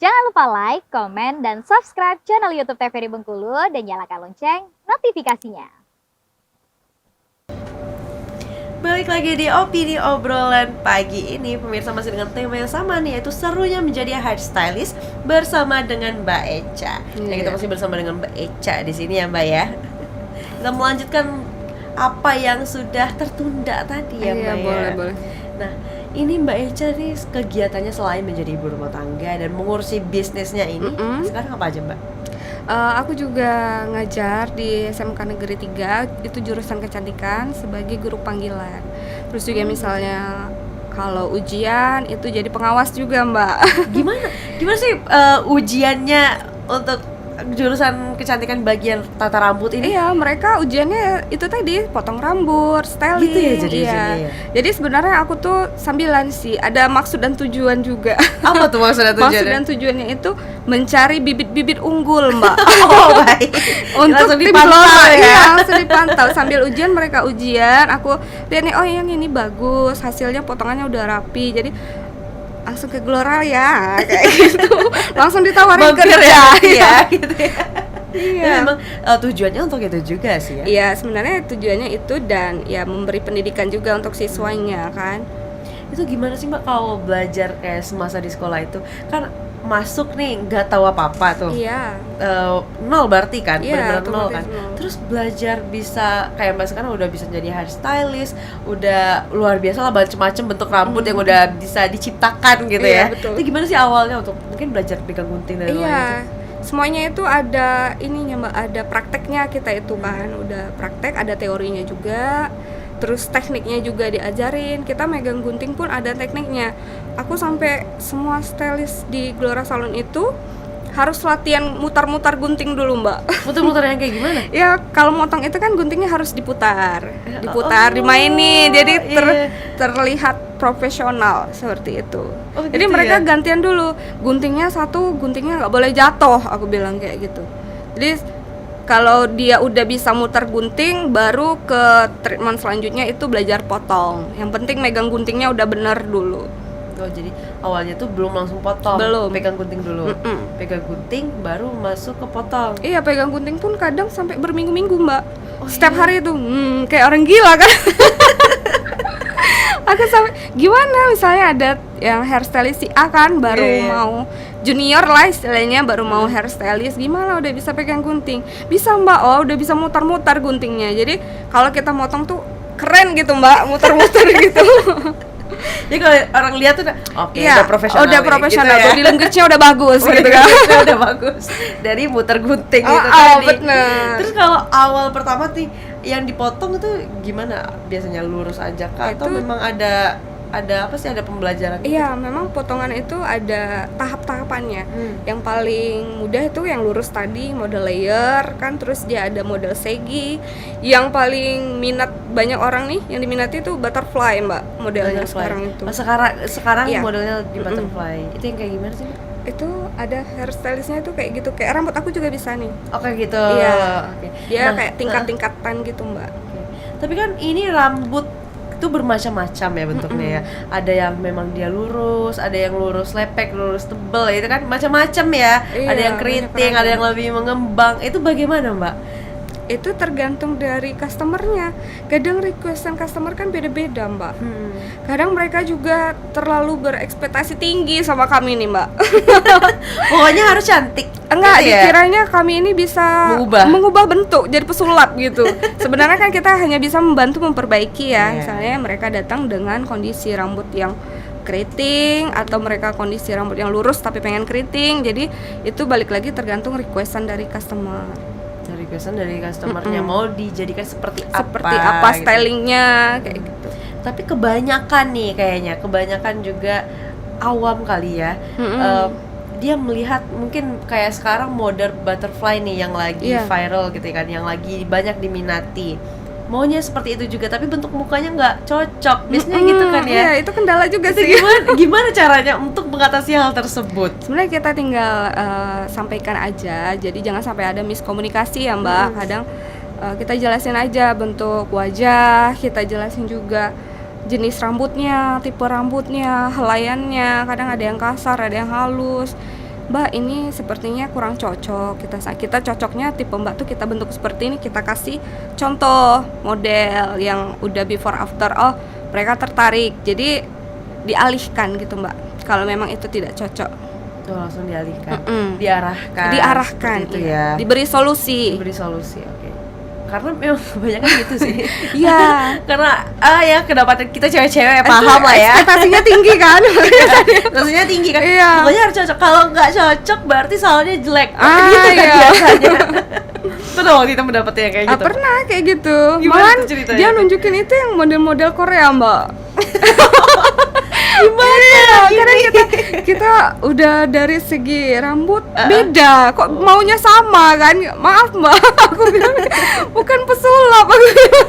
Jangan lupa like, komen, dan subscribe channel YouTube TVRI Bengkulu dan nyalakan lonceng notifikasinya. Balik lagi di opini obrolan pagi ini, pemirsa masih dengan tema yang sama nih, yaitu serunya menjadi hairstylist bersama dengan Mbak Echa. Dan kita masih bersama dengan Mbak Echa di sini ya Mbak ya. Kita melanjutkan apa yang sudah tertunda tadi ya Mbak ya. Boleh. Nah, ini Mbak Echa nih kegiatannya selain menjadi ibu rumah tangga dan mengurusi bisnisnya ini, sekarang apa aja Mbak? Aku juga ngajar di SMK Negeri 3, itu jurusan kecantikan sebagai guru panggilan. Terus juga misalnya kalau ujian itu jadi pengawas juga Mbak. Gimana sih ujiannya untuk jurusan kecantikan bagian tata rambut ini? Iya, mereka ujiannya itu tadi potong rambut, styling. Gitu ya jadinya ya? Jadi sebenarnya aku tuh sambilan sih, ada maksud dan tujuan juga. Apa tuh maksud dan tujuannya? Maksud dan tujuannya itu mencari bibit-bibit unggul Mbak. Oh baik. Untuk Langsung tim dipantau Glora, ya? iya, langsung dipantau sambil ujian, mereka ujian, aku lihat nih, oh yang ini bagus, hasilnya potongannya udah rapi, jadi langsung ke Glora ya, kayak gitu, langsung ditawarin Mampir kerja ya, gitu ya. Iya. Dan memang tujuannya untuk itu juga sih ya. Iya, sebenarnya tujuannya itu dan ya memberi pendidikan juga untuk siswanya kan. Itu gimana sih Mbak kalau belajar kayak semasa di sekolah itu? Kan masuk nih nggak tahu apa-apa tuh. Iya. Nol berarti kan, Iya, benar-benar nol kan. nol. Terus belajar bisa kayak Mbak sekarang udah bisa jadi hairstylist, udah luar biasa lah macem-macem bentuk rambut yang udah bisa diciptakan gitu Iya, ya. betul. Itu gimana sih awalnya untuk mungkin belajar pegang gunting dan lain-lain itu? Iya, semuanya itu ada ininya Mbak, ada prakteknya kita itu kan, udah praktek, ada teorinya juga, terus tekniknya juga diajarin. Kita megang gunting pun ada tekniknya. Aku sampai semua stylist di Glora Salon itu harus latihan mutar-mutar gunting dulu Mbak. Muter-muter yang kayak gimana? Ya kalau motong itu kan guntingnya harus diputar, Oh, dimainin, jadi iya. terlihat profesional seperti itu. Oh, Jadi gitu mereka ya? gantian dulu, guntingnya nggak boleh jatuh, aku bilang kayak gitu. Jadi kalau dia udah bisa muter gunting, baru ke treatment selanjutnya itu belajar potong. Yang penting megang guntingnya udah bener dulu. Oh jadi awalnya tuh belum langsung potong, Belum. pegang gunting dulu, pegang gunting baru masuk ke potong. Iya, pegang gunting pun kadang sampai berminggu-minggu Mbak. Oh, Setiap iya? hari itu kayak orang gila kan. Aku sampai gimana, misalnya ada yang hairstylist si A kan baru Iya. mau junior lah istilahnya, baru mau hairstylist, gimana udah bisa pegang gunting? Bisa Mbak, oh udah bisa mutar-mutar guntingnya. Jadi kalau kita motong tuh keren gitu Mbak, muter-muter gitu. Jadi kalau orang lihat tuh oke, Iya, udah profesional. udah nih, profesional, gitu ya. body language-nya udah bagus gitu kan. Udah bagus dari muter gunting Oh, itu oh, tadi. bener. Terus kalau awal pertama nih yang dipotong itu gimana? Biasanya lurus aja kah atau Itu- memang ada apa sih, ada pembelajaran? Iya, memang potongan itu ada tahap-tahapannya. Yang paling mudah itu yang lurus tadi, model layer kan, terus dia ada model segi. Yang paling minat banyak orang nih, yang diminati itu butterfly Mbak, modelnya Butterfly. sekarang itu. Oh, sekarang Iya. modelnya di butterfly. Itu yang kayak gimana sih? Itu ada hairstylistnya itu kayak gitu, kayak rambut aku juga bisa nih. Oke gitu. Iya. Oke. Dia Nah, kayak tingkat-tingkatan gitu Mbak. Oke. Tapi kan ini rambut itu bermacam-macam ya bentuknya ya. Ada yang memang dia lurus, ada yang lurus lepek, lurus tebel, itu kan macam-macam ya. Iya, Ada yang keriting, ada yang lebih mengembang. Itu bagaimana, Mbak? Itu tergantung dari customernya. Kadang requestan customer kan beda-beda Mbak. Kadang mereka juga terlalu berekspektasi tinggi sama kami nih Mbak. Pokoknya harus cantik. Enggak, gitu ya? dikiranya kami ini bisa mengubah bentuk jadi pesulap gitu. Sebenarnya kan kita hanya bisa membantu memperbaiki ya. Iya. Misalnya mereka datang dengan kondisi rambut yang keriting atau mereka kondisi rambut yang lurus tapi pengen keriting. Jadi itu balik lagi tergantung requestan dari customer. Dari kesan dari customernya mau dijadikan seperti Seperti apa gitu. stylingnya kayak gitu. Tapi kebanyakan nih kayaknya, kebanyakan juga awam kali ya. Dia melihat mungkin kayak sekarang model butterfly nih yang lagi Iya. viral gitu kan, yang lagi banyak diminati. Maunya seperti itu juga, tapi bentuk mukanya nggak cocok. Biasanya gitu kan ya. Iya, itu kendala juga Itu sih. gimana caranya untuk mengatasi hal tersebut? Sebenarnya kita tinggal sampaikan aja, jadi jangan sampai ada miskomunikasi ya Mbak. Kadang kita jelasin aja bentuk wajah, kita jelasin juga jenis rambutnya, tipe rambutnya, helaiannya. Kadang ada yang kasar, ada yang halus. Mbak ini sepertinya kurang cocok, kita cocoknya tipe Mbak tuh kita bentuk seperti ini, kita kasih contoh model yang udah before after, oh mereka tertarik, jadi dialihkan gitu Mbak kalau memang itu tidak cocok. Tuh langsung dialihkan, Mm-mm. diarahkan Seperti itu ya. diberi solusi. Diberi solusi, oke. Karena memang kebanyakan gitu sih. Iya. Karena ya kedapatan kita cewek-cewek paham lah ya. Ekspektasinya tinggi kan. Rasanya tinggi kan. Iya. Pokoknya harus cocok. Kalau nggak cocok berarti soalnya jelek. Ah, Gitu kan iya. biasanya. Pernah waktu itu mendapatnya kayak gitu. Pernah kayak gitu. Gimana Malahan tuh ceritanya dia tuh? nunjukin itu yang model-model Korea Mbak. Gimana? Karena kita udah dari segi rambut beda, kok maunya sama kan? Maaf Mbak, aku bilang bukan pesulap. Aku bilang.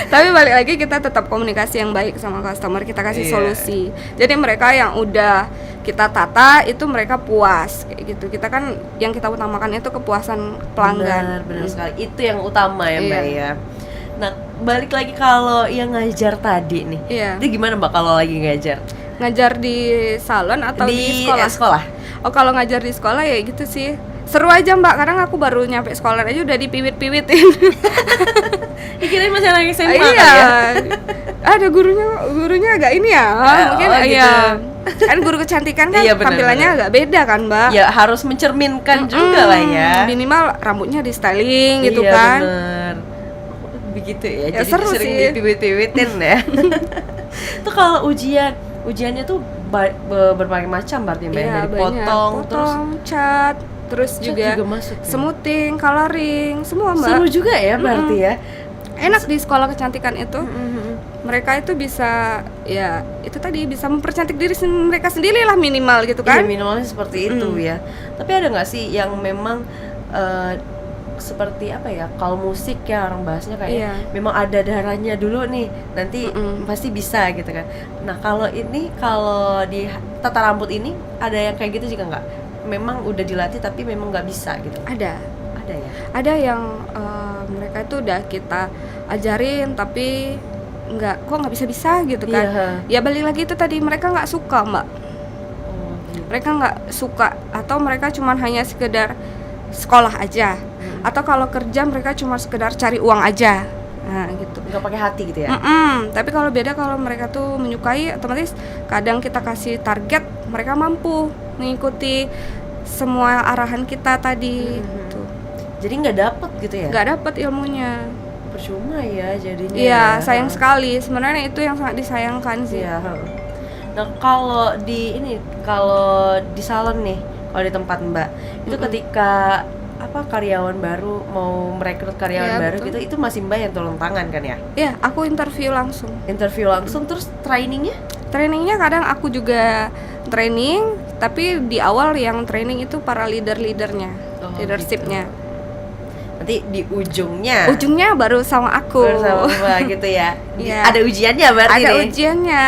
Tapi balik lagi kita tetap komunikasi yang baik sama customer, kita kasih Iya. solusi. Jadi mereka yang udah kita tata itu mereka puas kayak gitu. Kita kan yang kita utamakan itu kepuasan pelanggan. Benar sekali. Itu yang utama ya Mbak Iya. ya. Nah, balik lagi kalau yang ngajar tadi nih. Iya. Itu gimana Mbak kalau lagi ngajar? Ngajar di salon atau di sekolah? Sekolah. Oh kalau ngajar di sekolah ya gitu sih, seru aja Mbak. Kadang aku baru nyampe sekolah aja udah dipiwit-piwitin. Dikirain masih anak SMA Iya, kan ya? ada gurunya agak ini ya, mungkin oh gitu. iya. Kan guru kecantikan kan Iya, benar, tampilannya benar. agak beda kan Mbak. Ya harus mencerminkan juga lah ya. Minimal rambutnya di styling gitu Iya, kan. bener. Begitu ya, Ya, jadi seru sering sih. dipiwit-piwitin ya. Itu kalau ujiannya tuh berbagai macam berarti Mbak, Iya, dari banyak. potong, cat, terus cat juga, masuk ya? smoothing, coloring, semua Mbak. Seru juga ya berarti ya. Enak di sekolah kecantikan itu. Mereka itu bisa ya itu tadi bisa mempercantik diri mereka sendiri lah minimal gitu Iya, kan. minimalnya seperti itu ya. Tapi ada nggak sih yang memang seperti apa ya, kalau musik ya orang bahasnya kayak Iya. memang ada darahnya dulu nih, nanti pasti bisa gitu kan. Nah kalau di tata rambut ini ada yang kayak gitu juga nggak? Memang udah dilatih tapi memang nggak bisa gitu? Ada Ya. ada yang mereka itu udah kita ajarin tapi kok nggak bisa gitu kan. Iya. Ya balik lagi itu tadi, mereka nggak suka Mbak, Oh, gitu. mereka nggak suka atau mereka cuman hanya sekedar sekolah aja, atau kalau kerja mereka cuma sekedar cari uang aja, nah gitu. Nggak pakai hati gitu ya? Tapi kalau beda, kalau mereka tuh menyukai, otomatis kadang kita kasih target, mereka mampu mengikuti semua arahan kita tadi gitu. Jadi nggak dapet gitu ya? Nggak dapet ilmunya. Percuma ya jadinya. Iya, ya. sayang sekali. Sebenarnya itu yang sangat disayangkan sih. Iya. Nah kalau di salon nih, kalau di tempat Mbak, itu ketika karyawan baru mau merekrut karyawan Iya, baru betul. gitu, itu masih Mbak yang turun tangan kan ya? Iya, aku interview langsung. Interview langsung, terus trainingnya? Trainingnya kadang aku juga training, tapi di awal yang training itu para leadernya, Oh, leadershipnya. Nanti di ujungnya Ujungnya baru sama aku. bersama Mbak gitu ya? Iya. Ada ujiannya berarti Ada nih? ujiannya.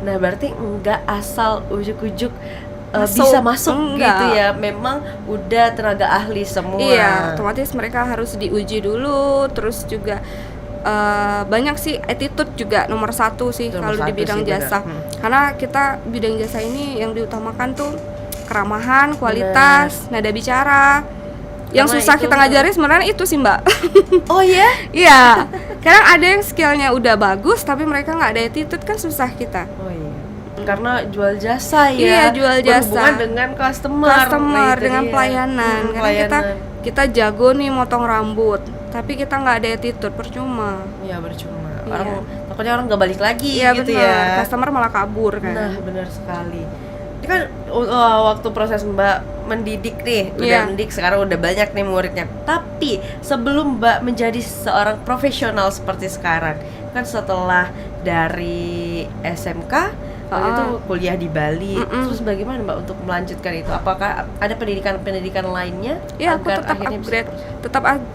Nah berarti nggak asal ujuk-ujuk Masuk. bisa masuk Enggak. gitu ya? Memang udah tenaga ahli semua. Iya, otomatis mereka harus diuji dulu, terus juga banyak sih attitude juga nomor satu sih Nomor kalau di satu bidang sih, jasa. benar. Karena kita bidang jasa ini yang diutamakan tuh keramahan, kualitas, nada bicara. Yang Karena susah itu- kita ngajarin sebenarnya itu sih Mbak. Oh ya? Iya, kadang ada yang skillnya udah bagus tapi mereka nggak ada attitude, kan susah kita. Oh iya. Karena jual jasa ya. Iya, jual jasa. Berhubungan dengan customer. Nah, itu Dengan dia. pelayanan. Karena Pelayanan. kita jago nih motong rambut, tapi kita nggak ada attitude, percuma. Iya percuma. Iya. Takutnya orang nggak balik lagi Iya gitu benar, ya. customer malah kabur kan. Nah benar sekali. Ini kan waktu proses Mbak mendidik nih, udah Iya. mendidik, sekarang udah banyak nih muridnya. Tapi sebelum Mbak menjadi seorang profesional seperti sekarang, kan setelah dari SMK waktu itu kuliah di Bali, terus bagaimana Mbak untuk melanjutkan itu? Apakah ada pendidikan lainnya? Iya, aku agar tetap akhirnya bisa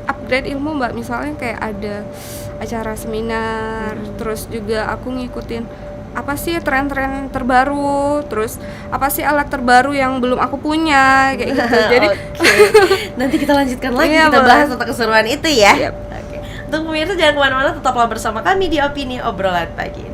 upgrade ilmu Mbak. Misalnya kayak ada acara seminar, terus juga aku ngikutin apa sih tren-tren terbaru, terus apa sih alat terbaru yang belum aku punya kayak gitu. Jadi Oke. Nanti kita lanjutkan lagi, Iya, kita boleh. bahas tentang keseruan itu ya. Yap. Oke. Untuk pemirsa jangan kemana-mana, tetaplah bersama kami di Opini Obrolan Pagi.